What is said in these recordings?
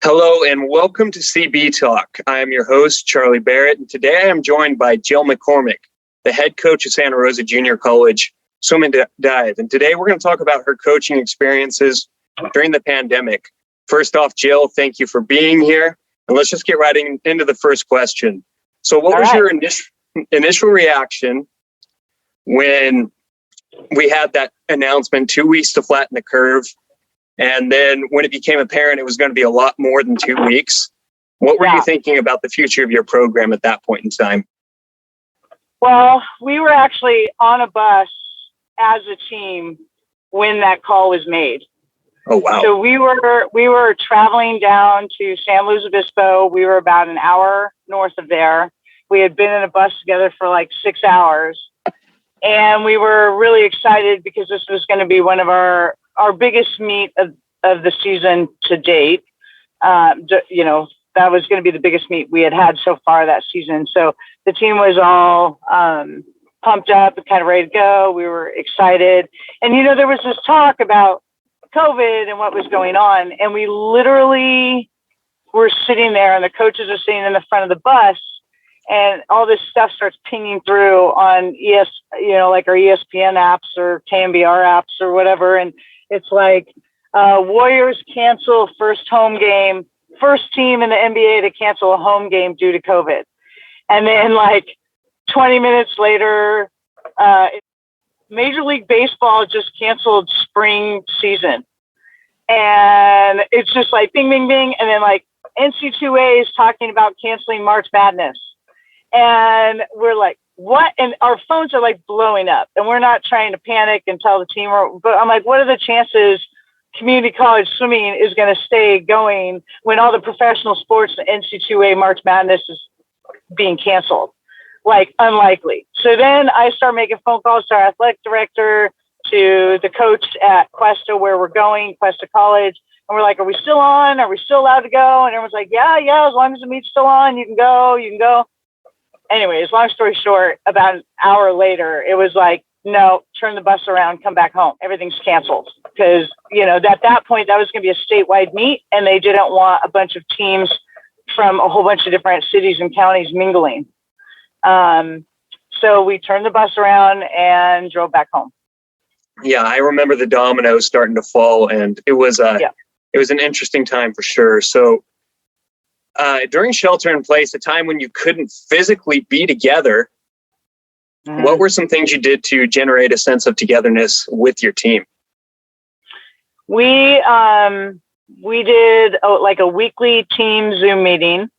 Hello and welcome to CB Talk. I am your host, Charlie Barrett, and today I am joined by Jill McCormick, the head coach of Santa Rosa Junior College Swim and Dive. And today we're going to talk about her coaching experiences during the pandemic. First off, Jill, thank you for being here. And let's just get right into the first question. So what was your initial reaction when we had that announcement, 2 weeks to flatten the curve? And then when it became apparent it was going to be a lot more than 2 weeks, what were you thinking about the future of your program at that point in time? Well, we were actually on a bus as a team when that call was made. Oh, wow. So we were traveling down to San Luis Obispo. We were about an hour north of there. We had been in a bus together for like 6 hours. And we were really excited because this was going to be one of our biggest meet of the season to date. That was going to be the biggest meet we had so far that season. So the team was all pumped up and kind of ready to go. We were excited. And, there was this talk about COVID and what was going on. And we literally were sitting there and the coaches are sitting in the front of the bus and all this stuff starts pinging through on like our ESPN apps or KMBR apps or whatever. And it's like Warriors cancel first home game, first team in the NBA to cancel a home game due to COVID. And then like 20 minutes later, Major League Baseball just canceled spring season. And it's just like bing, bing, bing. And then like NC2A is talking about canceling March Madness. And we're like, what? And our phones are like blowing up and we're not trying to panic and tell the team, but I'm like, what are the chances community college swimming is going to stay going when all the professional sports, the NC2A March Madness is being canceled? Like unlikely. So then I start making phone calls to our athletic director, to the coach at Cuesta where we're going, Cuesta College. And we're like, are we still on? Are we still allowed to go? And everyone's like, yeah, as long as the meet's still on, you can go. Anyways, long story short, about an hour later, it was like, no, turn the bus around, come back home. Everything's canceled. Because, at that point, that was going to be a statewide meet, and they didn't want a bunch of teams from a whole bunch of different cities and counties mingling. So we turned the bus around and drove back home. Yeah, I remember the dominoes starting to fall, and it was an interesting time for sure. So during shelter in place, a time when you couldn't physically be together, what were some things you did to generate a sense of togetherness with your team? We did like a weekly team Zoom meeting.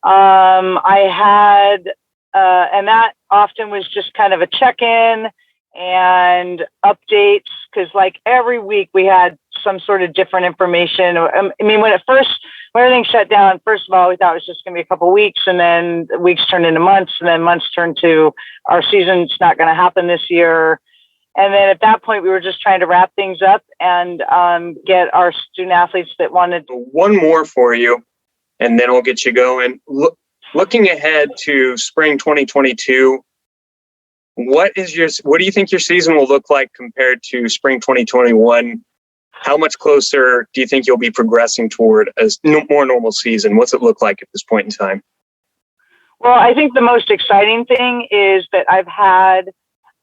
I had, and that often was just kind of a check-in and updates, because like every week we had some sort of different information. I mean, when everything shut down, first of all, we thought it was just going to be a couple of weeks, and then weeks turned into months, and then months turned to our season's not going to happen this year. And then at that point, we were just trying to wrap things up and get our student athletes that wanted. One more for you, and then we'll get you going. Looking ahead to spring 2022, what do you think your season will look like compared to spring 2021? How much closer do you think you'll be progressing toward a more normal season? What's it look like at this point in time? Well, I think the most exciting thing is that I've had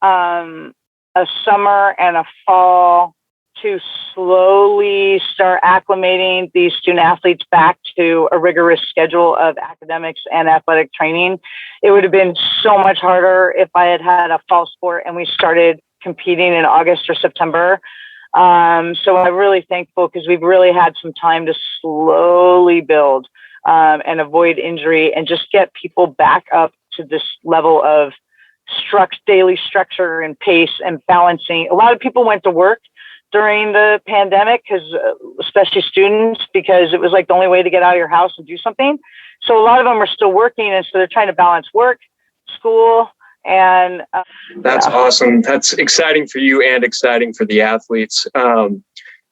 a summer and a fall to slowly start acclimating these student athletes back to a rigorous schedule of academics and athletic training. It would have been so much harder if I had had a fall sport and we started competing in August or September. So I'm really thankful because we've really had some time to slowly build and avoid injury and just get people back up to this level of daily structure and pace and balancing. A lot of people went to work during the pandemic, especially students, because it was like the only way to get out of your house and do something. So a lot of them are still working, and so they're trying to balance work, school, and that's awesome. That's exciting for you and exciting for the athletes.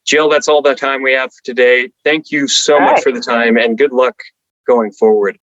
Jill, that's all the time we have for today. Thank you so much for the time, and good luck going forward.